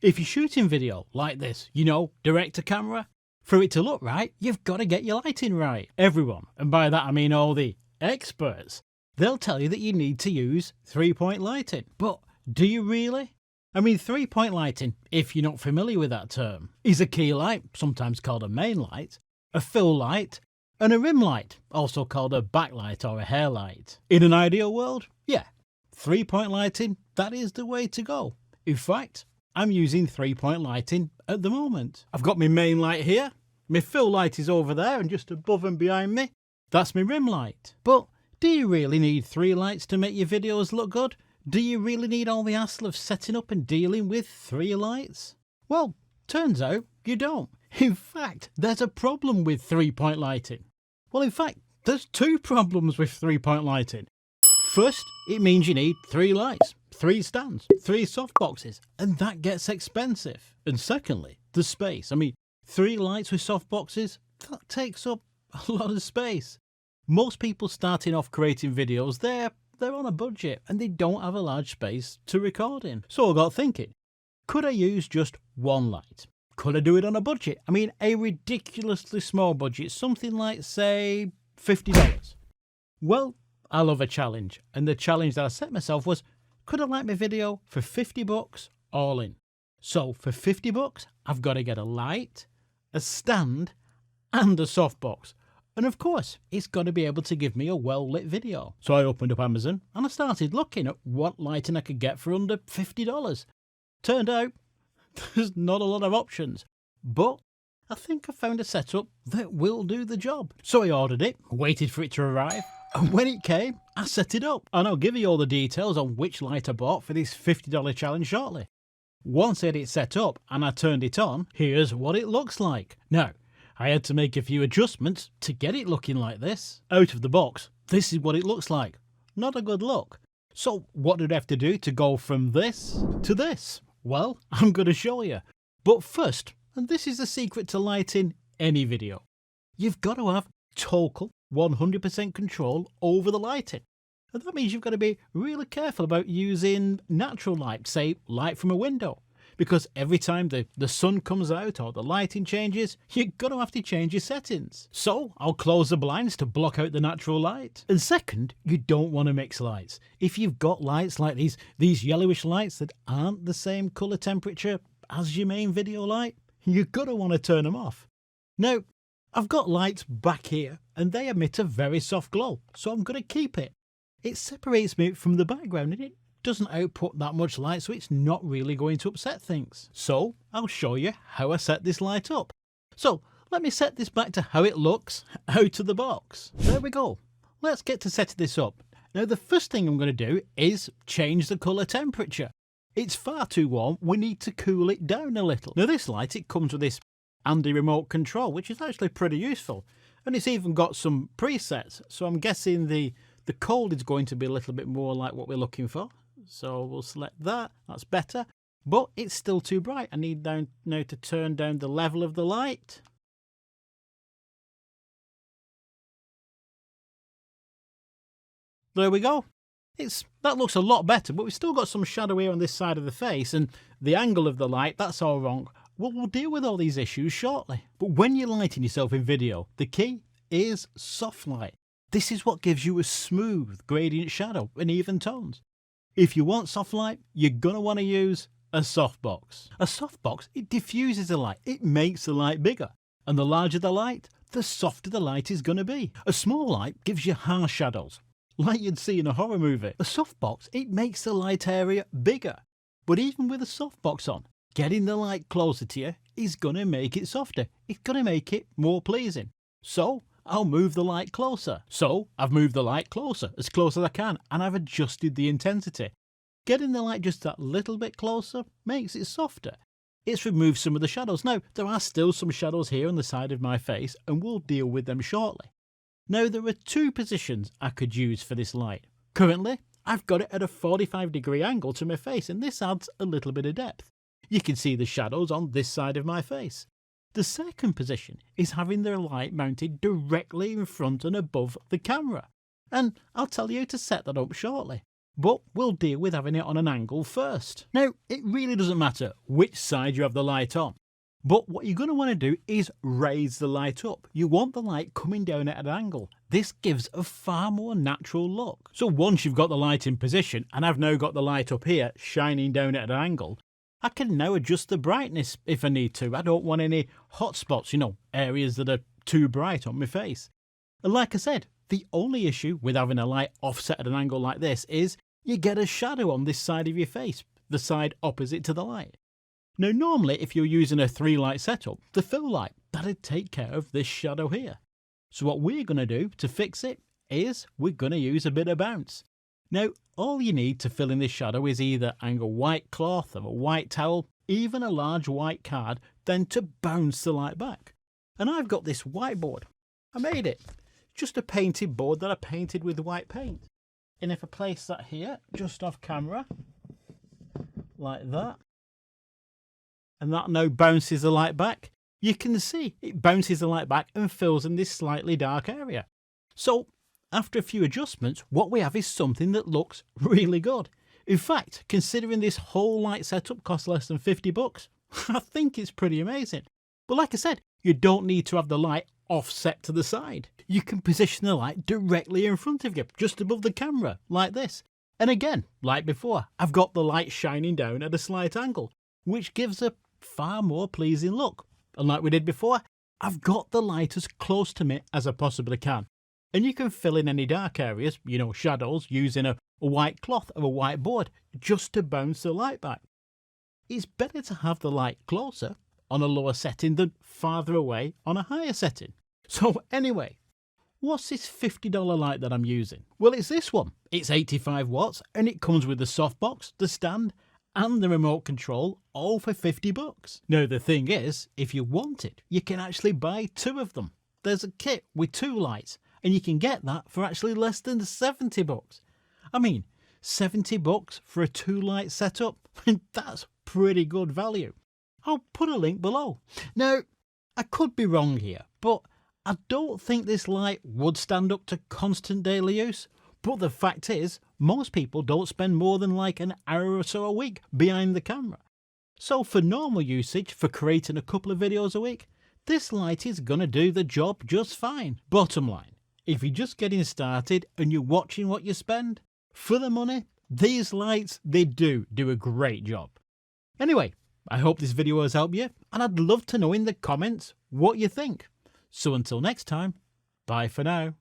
If you're shooting video like this, you know, direct to camera, for it to look right, you've got to get your lighting right. Everyone, and by that I mean all the experts, they'll tell you that you need to use 3-point lighting. But do you really? I mean, 3-point lighting, if you're not familiar with that term, is a key light, sometimes called a main light, a fill light, and a rim light, also called a backlight or a hair light. In an ideal world, yeah, 3-point lighting, that is the way to go. In fact, I'm using 3-point lighting at the moment. I've got my main light here, my fill light is over there, and just above and behind me, that's my rim light. But do you really need 3 lights to make your videos look good? Do you really need all the hassle of setting up and dealing with 3 lights? Well, turns out you don't. In fact, there's a problem with 3-point lighting. Well, in fact, there's 2 problems with 3-point lighting. First, it means you need 3 lights, 3 stands, 3 softboxes, and that gets expensive. And secondly, the space. I mean, 3 lights with softboxes, that takes up a lot of space. Most people starting off creating videos, they're on a budget and they don't have a large space to record in. So I got thinking, could I use just 1 light? Could I do it on a budget? I mean, a ridiculously small budget, something like, say, $50. Well, I love a challenge, and the challenge that I set myself was, could I light my video for $50 all in? So for $50, I've got to get a light, a stand, and a softbox. And of course, it's got to be able to give me a well-lit video. So I opened up Amazon and I started looking at what lighting I could get for under $50. Turned out, there's not a lot of options, but I think I found a setup that will do the job. So I ordered it, waited for it to arrive, and when it came, I set it up. And I'll give you all the details on which light I bought for this $50 challenge shortly. Once I had it set up and I turned it on, here's what it looks like. Now, I had to make a few adjustments to get it looking like this. Out of the box, this is what it looks like. Not a good look. So what did I have to do to go from this to this? Well, I'm going to show you. But first, and this is the secret to lighting any video, you've got to have total 100% control over the lighting. And that means you've got to be really careful about using natural light, say light from a window. Because every time the sun comes out or the lighting changes, you're going to have to change your settings. So I'll close the blinds to block out the natural light. And second, you don't want to mix lights. If you've got lights like these yellowish lights that aren't the same colour temperature as your main video light, you're going to want to turn them off. Now, I've got lights back here and they emit a very soft glow, so I'm going to keep it. It separates me from the background and it doesn't output that much light, so it's not really going to upset things. So I'll show you how I set this light up. So let me set this back to how it looks out of the box. There we go. Let's get to setting this up. Now the first thing I'm going to do is change the colour temperature. It's far too warm, we need to cool it down a little. Now this light, it comes with this handy remote control, which is actually pretty useful. And it's even got some presets, so I'm guessing the cold is going to be a little bit more like what we're looking for. So we'll select that, that's better, but it's still too bright. I need now to turn down the level of the light. There we go. That looks a lot better, but we've still got some shadow here on this side of the face, and the angle of the light, that's all wrong. We'll deal with all these issues shortly. But when you're lighting yourself in video, the key is soft light. This is what gives you a smooth gradient shadow and even tones. If you want soft light, you're going to want to use a softbox. A softbox, it diffuses the light. It makes the light bigger. And the larger the light, the softer the light is going to be. A small light gives you harsh shadows, like you'd see in a horror movie. A softbox, it makes the light area bigger. But even with a softbox on, getting the light closer to you is going to make it softer. It's going to make it more pleasing. So I'll move the light closer. So I've moved the light closer, as close as I can, and I've adjusted the intensity. Getting the light just that little bit closer makes it softer. It's removed some of the shadows. Now, there are still some shadows here on the side of my face, and we'll deal with them shortly. Now, there are 2 positions I could use for this light. Currently, I've got it at a 45-degree angle to my face, and this adds a little bit of depth. You can see the shadows on this side of my face. The second position is having the light mounted directly in front and above the camera. And I'll tell you how to set that up shortly. but we'll deal with having it on an angle first. Now, it really doesn't matter which side you have the light on, but what you're going to want to do is raise the light up. You want the light coming down at an angle. This gives a far more natural look. So once you've got the light in position, and I've now got the light up here shining down at an angle, I can now adjust the brightness if I need to. I don't want any hot spots, areas that are too bright on my face. And like I said, the only issue with having a light offset at an angle like this is you get a shadow on this side of your face, the side opposite to the light. Now normally if you're using a 3-light setup, the fill light, that'd take care of this shadow here. So what we're going to do to fix it is we're going to use a bit of bounce. Now all you need to fill in this shadow is either hang a white cloth or a white towel, even a large white card, then to bounce the light back. And I've got this whiteboard. I made it. Just a painted board that I painted with white paint. And if I place that here, just off camera, like that, and that now bounces the light back, you can see it bounces the light back and fills in this slightly dark area. So after a few adjustments, what we have is something that looks really good. In fact, considering this whole light setup costs less than $50, I think it's pretty amazing. But like I said, you don't need to have the light offset to the side. You can position the light directly in front of you, just above the camera, like this. And again, like before, I've got the light shining down at a slight angle, which gives a far more pleasing look. And like we did before, I've got the light as close to me as I possibly can. And you can fill in any dark areas, shadows, using a white cloth or a white board, just to bounce the light back. It's better to have the light closer on a lower setting than farther away on a higher setting. So anyway, what's this $50 light that I'm using? Well, it's this one. It's 85 watts and it comes with the softbox, the stand and the remote control, all for $50. Now the thing is, if you want it, you can actually buy 2 of them. There's a kit with 2 lights and you can get that for actually less than $70. I mean, $70 for a 2-light setup? That's pretty good value. I'll put a link below. Now, I could be wrong here, but I don't think this light would stand up to constant daily use. But the fact is, most people don't spend more than like an hour or so a week behind the camera. So for normal usage, for creating a couple of videos a week, this light is going to do the job just fine. Bottom line, if you're just getting started and you're watching what you spend, for the money, these lights, they do a great job. Anyway, I hope this video has helped you, and I'd love to know in the comments what you think. So until next time, bye for now.